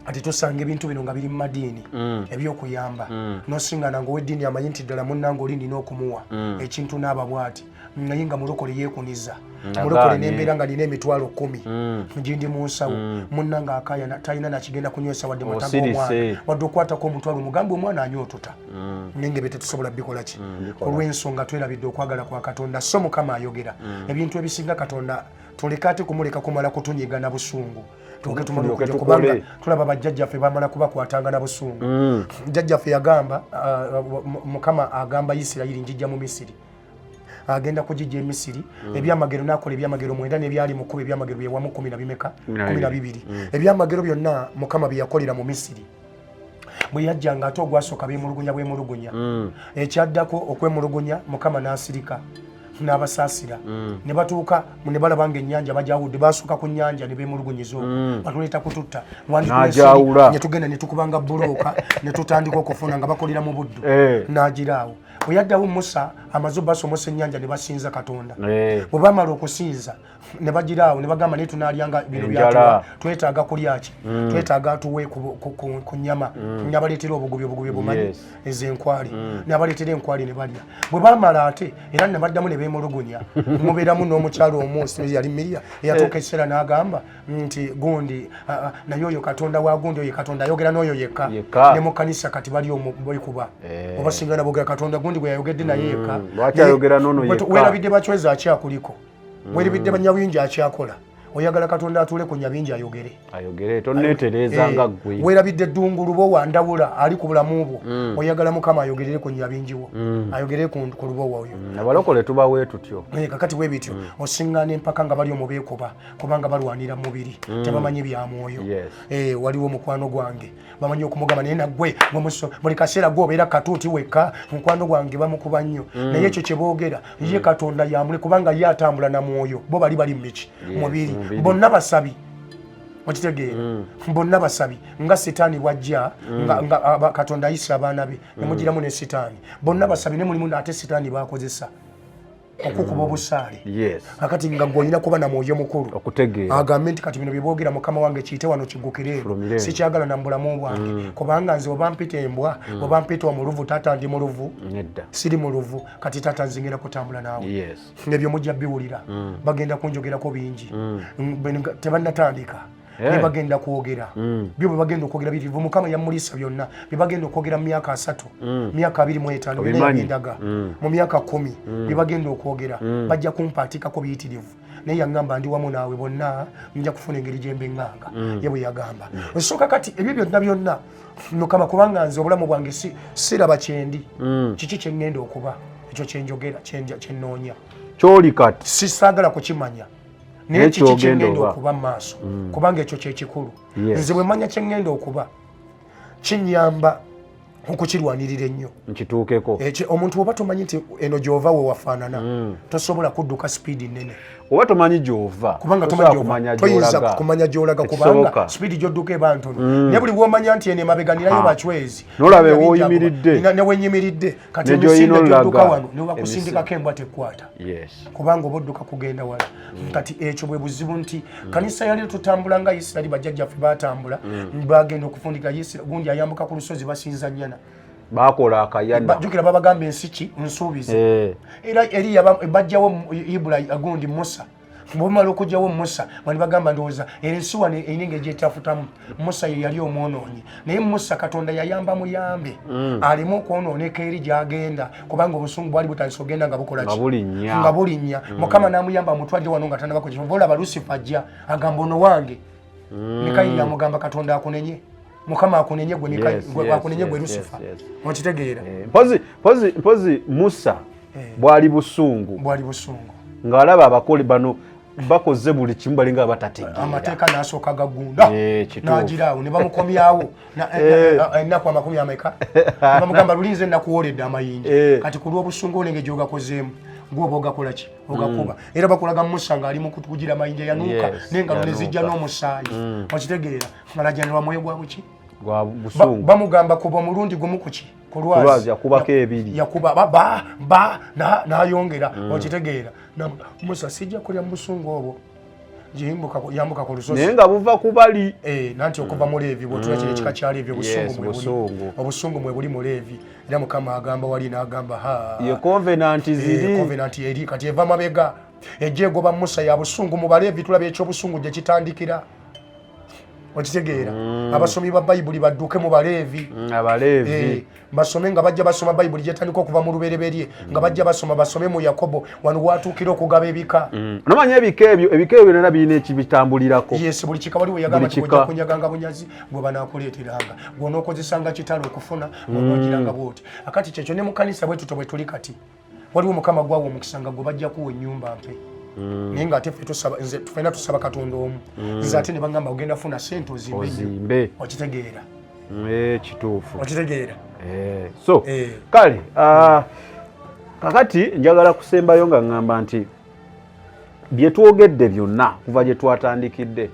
ati tusanga ebintu bino nga biri mu madiini ebyokuyamba nosingana nga ow'eddiini amanyi nti ddala munnange oli nina okumuwa ekintu n'aba bw'ati naye nga mulokole yeekuniza mulokole n'embeera nga nina emitwalo 10 ngindi mu nsawo munnanga akaya talina nakigenda kunywesa wadde mataga omwana wadde okwatako omutwalo omugambe omwana anyootota nengebe tetusobola bikola ki olw'ensonga twerabidde okwagala kwa Katonda so Mukama ayogera ebintu ebisinga Katonda tuleka ate kumuleka kumala kutunyiga na busungu tuke tumuli okujja kubanga tulaba bajjajjaffe bamala kubakwatanga na busungu jjajjaffe yagamba Mukama agamba Isirayiri njijja mu Misiri agenda kujijja Misiri ebyamagero nakola ebyamagero 9 n'ebyali mu 10 ebyamagero byewamu 12 ebyamagero byonna Mukama byakolera mu Misiri bwe yajjanga ate ogwasooka bemulugunya ekyaddako okwemulugunya Mukama n'asirika n'abasaasira ne batuuka ne balabanga ennyanja bajawudde basooka ku nnyanja ne beemulugunyiza okwo batuleeta kututta ne tugenda ne tukubanga bulooka ne tutandika okufuna nga bakolera mu buddu n'agiraawo bwe yaddawo Musa amaze basomosa ennyanja ne basinza Katonda bwe bamala okusinza ne bagiraawo ne bagamba naye tunaalyanga bino byatuwa twetaaga kulya ki twetaaga tuwe ku nnyama n'abaleetera obugobi bumanyi ez'enkwali n'abaleetera enkwali ne balya bwe bamala ate era ne baddamu ne beemulugunya mubeeramu n'omukyalo omunsi yali Miriya eyatuuka ekiseera n'agamba nti gundi naye oyo Katonda wa gundi oyo Katonda ayogera n'oyo yekka ne mu kanisa kati bali bekuba oba singa nabogera Katonda gundi gwe yayogedde naye yekka lwaki ayogera n'ono yekka weerabidde bacweza akyakuliko weerabidde banyabingi akyakola oyagala Katonda atule ku nyabingi ayogere tonneetereza nga ggwe weerabidde eddungulu bo wandawula ali ku bulamu bwo oyagala Mukama ayogerere ku nyabingi wo ayogere ku lubowa oyo abalokole tubawe tutyo kakati bwe bityo osiŋŋaana empaka nga bali omubeekuba kubanga balwanira mubiri tebamanyi bya mwoyo waliwo mukwano gwange bamanyi okumugamba naye naggwe buli kaseera gwe obeera katuuti wekka mukwano gwange bamukuba nnyo naye ekyo kye boogera ye Katonda yamule kubanga ye atambula na mwoyo bo bali miki mubiri bonna basabi okitegeera bonna basabi nga sitaani bwajja nga Katonda ayisa abaana be nemugiramu ne sitaani bonna basabi ne mulimu ate sitaani bakozesa okukuba obusaale akati nga gwolina kuba na mwoyo mukulu okutegeera agambe nti kati bino byeboogera Mukama wange kiyite wano kiggukire sikyagala na mbulamu bwange kubanga nze oba mpita embwa oba mpita omuluvu taata ndi muluvu siri muluvu kati taata nzingera kutambula naawe nebyo mujja biwulira bagenda kunjogerako bingi tebannatandika ne bagenda kwogera byo bwe bagenda okwogera birivu Mukama yamulisa byonna bye bagenda okwogera mu myaka 3 myaka 25 binagendaga mu myaka 10 bye bagenda okwogera bajja kumpaatikako biyitirivu naye yangamba ndi wamu naawe bonna nja kufuna engeri gyembe eŋŋanga ye bwe yagamba osooka kati ebyo byonna Mukama kubanga nze obulamu bwange siraba kyendi kiki kye ŋŋenda okuba ekyo kyenjogera kyennoonya kyoli kati sisaagala kukimanya naye kiki kyengenda okuba mu maaso kubanga ekyo kyekikulu nze bwe manya kyengenda okuba kinyamba okukirwanirira ennyo nkituukeko omuntu oba tomanyi nti eno gy'ova we wafaanana tosobola kudduka sipiidi nnene oba tomanyi gy'ova kubanga toyinza kumanya gy'olaga kubanga sipiidi gy'odduka eba ntono naye buli bw'omanya nti eno emabega nirayo bacwezi nolaba ew'oyimiridde newenyimiridde kati emisinde gy'odduka wano newakusindikako embwa tekwata kubanga oba odduka kugenda wala kati ekyo bwe buzibu nti kanisa yali tutambula nga Isirayiri bajjajjaffe batambula bagenda okufundika gundi ayambuka ku lusozi basinza nnyana bakola akayana bajjukira babagamba ensiki nsuubize era eri bajjawo Ibulayimu agundi Musa bwomala okujjawo Musa bani bagamba ndowooza ensuwa eninga egyetafutamu Musa ye yali omwonoonyi naye Musa Katonda yayamba muyambe alimu okwonooneka eri gyagenda kubanga obusungu bwali butandise ogenda nga bukola nga bulinnya Mukama n'amuyamba amutwadde wano nga tanaba kiva olaba Lusifa ajja agamba ono wange Mikayiri yamugamba Katonda akunenye Mukama akunenye gwe akunenye gwe Lusifa okitegeera mpozi Musa bwali busungu ng'alaba abakole bano bakoze buli kimu balinga batategeera amateeka n'asooka gagunda n'agiraawo ne bamukomyawo ennaku 40 bamugamba lulinze nakuwoledde amayinja kati ku lw'obusungu olenge gyogakozeemu gwoba ogakola ki ogakuba era bakulaga Musa ng'ali mu kugira amayinja yanuuka n'engalo ne zijja n'omusaayi okitegeera ng'alajanirwa mwoyo gwa buki bamugamba kuba omulundi gumu kuki ku lwazi yakubako ebiri yakuba n'ayongera okitegeera Musa sijja kulya mu busungu obwo yambuka ku lusozi naye nga buva ku bali nanti okuva mu Leevi bw'otula kino ekika kya Leevi obusungu mwe buli mu Leevi era Mukama agamba wali n'agamba ye covenant ziri covenant eri kati eva mabega ejegoba Musa ya busungu mu Baleevi tulaba ekyobusungu gye kitandikira okitegeera abasomi ba Bayibuli badduke mu Baleevi Abaleevi basome nga bajja basoma Bayibuli gyetandika okuva mu lubereberye nga bajja basome mu Yakobo wano watuukira okugaba ebika nomanya ebika ebyo byonna birina ekibitambulirako yes buli kika waliwo yagamba nti ojja kunyaganga bunyazi gwe banaakuleeteranga gw'onookozesanga kitalo okufuna onoogiranga bwoti akati kyekyo ne mu kanisa bwe tuto bwe tuli kati waliwo mukama gwawo omukisa nga gwe bajja kuwa ennyumba mpe naye ng'ate ffenna tusaba Katonda omu nze ate ne bagamba ogenda funa ssente ozimbe okitegeera kituufu okitegeera so kale kakati njagala kusembayo nga ŋŋamba nti bye twogedde byonna kuva gye twatandikidde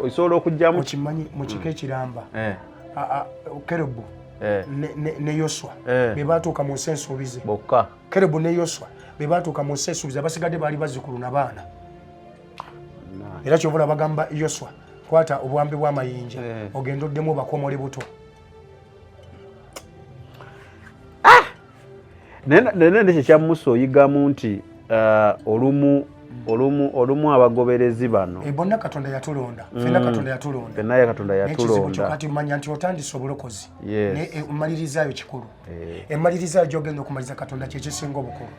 osobola okugjamu okimanyi mu kika ekiramba Kerubu ne Yoswa be baatuuka mu nsi ensuubize bokka Kerubu ne Yoswa be baatuuka mu nsi ensuubize abasigadde baali bazzukulu n'abaana era kyovula bagamba Yoswa kwata obwambe bw'amayinja ogenda oddemu bakomole buto nene ndekyo kya Musa oyigamu nti olumu abagoberezi bano bonna Katonda yatulonda ffenna Katonda yatulonda fennaye Katonda yatulonda kati manya nti otandise obulokozi emmalirizayo kikulu emmalirizayo gy'ogenda okumaliriza Katonda kyekisinga obukulu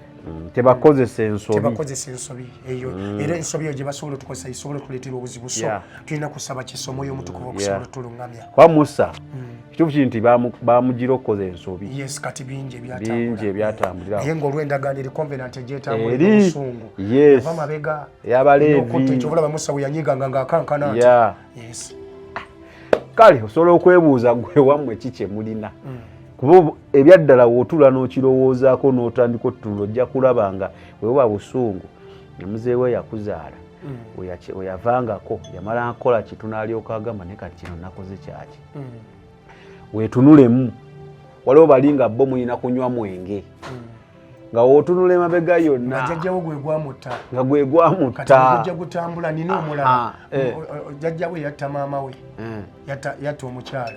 tebakozesa ensobi eyo era ensobi eyo gye basobola otukozesa isobola otuleetera obuzibu so tulina kusaba kisomo y'omutukuvu okusobola otulungamya kwa Musa kituufu kiri nti bamugirokoza ensobi yes kati bingi ebyatambulira naye ng'olw'endagaano eri convenant egyetambulira obusungu ava mabega y'Abaleevi ekyobulaba Musa bwe yanyiganga ng'akankana yes kale osobola okwebuuza gwe wammwe ki kye mulina kuba ebyaddala w'otula n'okirowoozaako n'otandika otulo ojja kulaba nga wewa busungu muzeewe yakuzaala we yavangako yamala nkola kitunaalyoka agamba ne kati kino nakoze kyaki weetunulemu waliwo bali nga bo mulina kunywa mwenge nga wootunula emabega yonna jjajjawo gwe gwamutta nga gwe gwamutta kati ojja gutambula nina omulala jjajjawe yatta maama we yatta omukyala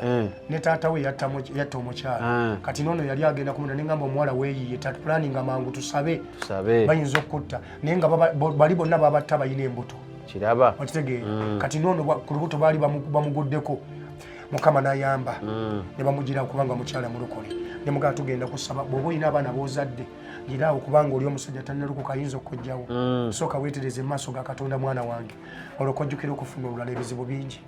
ne taata we yatta omukyala kati noono yali agenda kumunda naye ngamba omuwala weeyiye tatupulaninga mangu tusabe bayinza okutta naye nga bali bonna babatta balina embuto kiraba okitegeera kati noono ku lubuto baali bamuguddeko Mukama n'ayamba ne bamugira kubanga mukyala mulokole ne mugamba tugenda kusaba bw'oba olina abaana boozadde giraawo kubanga oli omusajja tannalukuka ayinza okujjawo sooka weetereze mu maaso ga Katonda mwana wange olwokojjukira okufuna olulala ebizibu bingi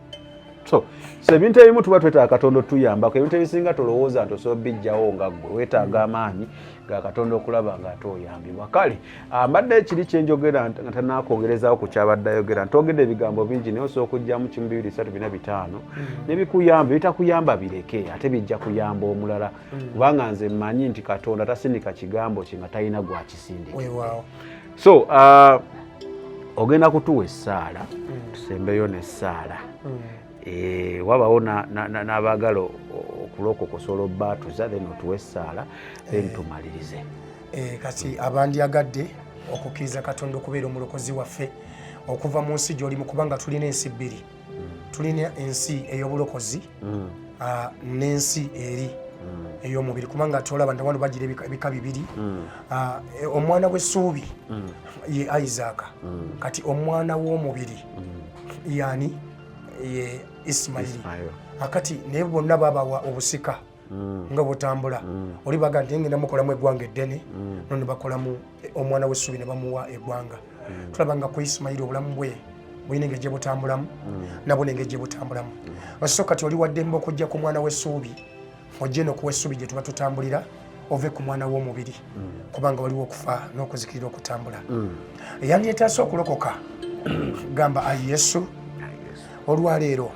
so ebintu ebimu tuba twetaaga Katonda otuyambako ebintu ebisinga tolowooza nti osobola bijjawo nga gwe weetaaga amaanyi ga Katonda okulaba nga ate oyambibwa kale mbadde kiri kyenjogera nga tanaakwongerezaako ku kyabadde ayogera ntogedde ebigambo bingi naye osobola okugyamu 1 2 3 4 5 nebikuyamba bitakuyamba bireke ate bijja kuyamba omulala kubanga nze mmanyi nti Katonda tasindika kigambo kye nga talina gwakisindikidde so ogenda kutuwa essaala tusembeyo n'essaala wabawo n'abaagala okulokoka osobola obbaatuza then otuwe essaala then tumalirize kati abandyagadde okukkiriza Katonda okubeera omulokozi waffe okuva mu nsi gy'olimu kubanga tulina ensi bbiri tulina ensi ey'obulokozi n'ensi eri ey'omubiri kubanga tolaba nti wano bagira ebika bibiri omwana w'essuubi ye Isaaka kati omwana w'omubiri yani ye Isimayiri akati naye bonna babawa obusika nga butambula oli baga nti ngenda mukolamu eggwanga eddene nono bakolamu omwana w'essuubi ne bamuwa eggwanga tulaba nga ku Isimayiri obulamu bwe bulina engeri gye butambulamu nabwo n'engeri gye butambulamu so kati oli waddembe okujja ku mwana w'essuubi ojje n'okuwa essuubi gye tuba tutambulira ove ku mwana w'omubiri kubanga waliwo okufa n'okuzikirira okutambula eyandyetaasa okulokoka gamba ayi Yesu olwaleero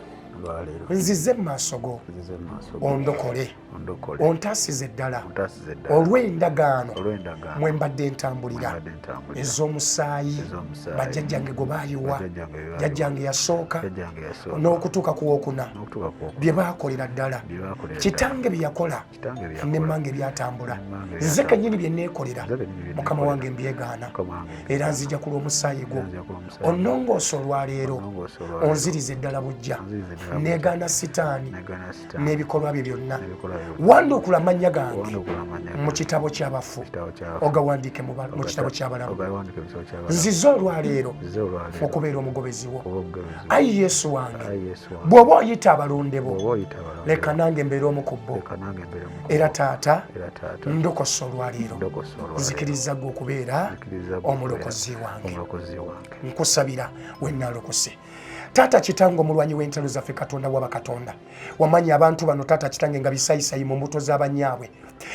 nzize mu maaso go ondokole ontaasize ddala olw'endagaano mwe mbadde ntambulira ez'omusaayi bajjajjange gwe baayiwa jjajjange yasooka n'okutuuka ku wookuna bye baakolera ddala kitange bye yakola n'emmange byatambula nze kennyini bye neekolera mukama wange mbyegaana era nzija ku lw'omusaayi gwo onnongoose olwaleero onzirize ddala bujja negana sitaani n'ebikolwa bye byonna wanduukula amannya gange mu kitabo ky'abafu ogawandiike mu kitabo ky'abalamu nzize olwaleero okubeera omugobezi wo. Ayi Yesu wange, bw'oba oyita abalonde bo leka nange mbeera omu ku bo, era taata ndokosa olwaleero nzikiriza gwe okubeera omulokozi wange. Nkusabira wennaalokose taata kitange omulwanyi w'entalo zaffe Katonda wa bakatonda, wamanya abantu bano taata kitange nga bisayisayi mu mbuto z'abanyaabwe,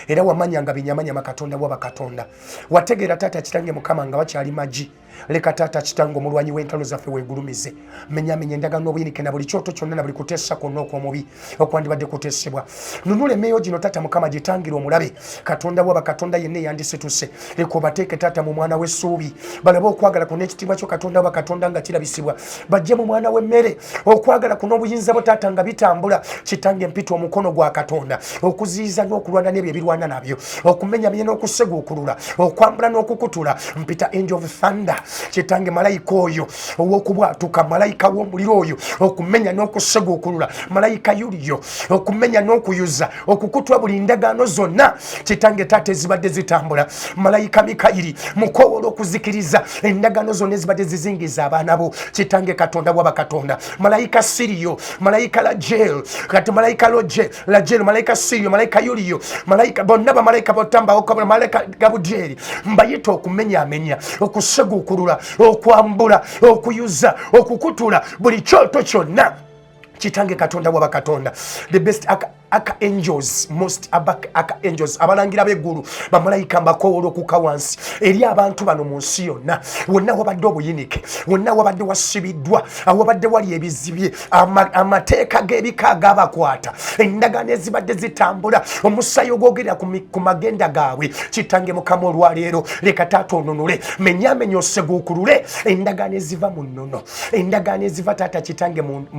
era wamanya nga binyamanyama Katonda wa bakatonda, wategeera taata kitange Mukama nga bakyali magi. Leka taata kitange omulwanyi w'entalo zaffe weegulumize, menyamenya endagaano obuyinike na buli kyoto kyonna na buli kuteesa kwonna okw'omubi okwandibadde kuteesebwa. Nunula emmeeyo gino taata Mukama gitangira omulabe Katonda wa bakatonda yenna eyandisituse, leka obateeke taata mu mwana w'essuubi, balabe okwagala kuno ekitiibwa kyo Katonda wa bakatonda nga kirabisibwa, bajje mu mwana w'emmere, okwagala kuno obuyinza bwo taata nga bitambula. Kitange mpita omukono gwa Katonda okuziyiza n'okulwana n'ebyo ebirwana nabyo, okumenyamenya n'okuseguukulula, okwambula n'okukutula. Mpita angel of thunder, kitange malayika oyo ow'okubwatuka, malayika w'omuliro oyo okumenya n'okuseguukulula, malayika yuliyo okumenya n'okuyuza, okukutwa buli ndagaano zonna kitange taata ezibadde zitambula. Malayika Mikayiri mukowola okuzikiriza endagaano zonna ezibadde zizingiza abaana bo kitange Katonda wa bakatonda. Malayika Siriyo, malayika Lajel, kati malayika Lajel, malayika Siriyo, malayika Yuliyo, malayika bonna bamalayika botamba okabula, malayika Gabudyeri mbayita okumenyamenya, okuseguukulula, okwambula, okuyuza, okukutula buli kyoto kyonna kitange Katonda wa bakatonda. The best archangels, most archangels, abalangira b'eggulu, bamalayika mbakowola okuka wansi eri abantu bano mu nsi yonna, wonna wabadde obuyinike, wonna wabadde wasibiddwa, awabadde wali ebizibye, amateeka g'ebika agabakwata, endagaano ezibadde zitambula, omusaayi ogwogerera ku magenda gaabwe kitange Mukama olwaleero leka taata onunule, menyamenya oseguukulule endagaano eziva mu nnono, endagaano eziva taata kitange mu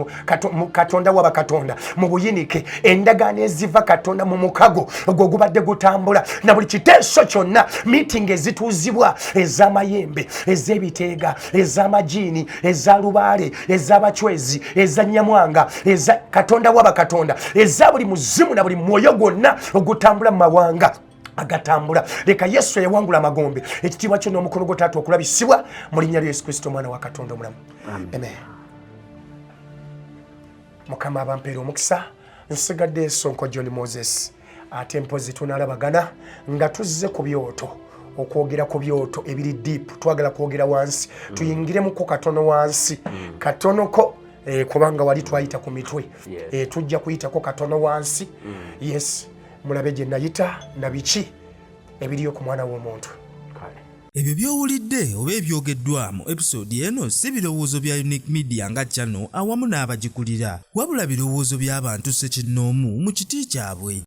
Katonda wa bakatonda mu buyinike, endagaano eziva Katonda mu mukago ogwo gubadde gutambula, na buli kiteeso kyonna, meeting ezituuzibwa ez'amayembe, ez'ebiteega, ez'amajiini, eza lubaale, ez'abacwezi, eza Nyamwanga, eza Katonda wa bakatonda, eza buli muzimu na buli mwoyo gwonna ogutambula mu mawanga agatambula. Leka Yesu yawangula amagombe, ekitiibwa kyo n'omukono gwo taata okulabisibwa mu linnya lya Yesu Kristo omwana wa Katonda omulamu. Amen. Mukama abampeera omukisa. Nsigadde Ensonko John Moses, ate mpozi tunalabagana nga tuzze ku byoto, okwogera ku byoto ebiri deep, twagala kwogera wansi, tuyingiremu katono wansi, katonoko kubanga wali twayita ku mitwe, tujja kuyitako katono wansi. Yes, mulabe gye nayita na biki ebiriyo ku mwana w'omuntu. Ebyo by'owulidde oba ebyogeddwa mu episode eno si birowoozo bya Unique Media nga channel awamu n'abagikulira, wabula birowoozo by'abantu ssekinnoomu mu kiti kyabwe.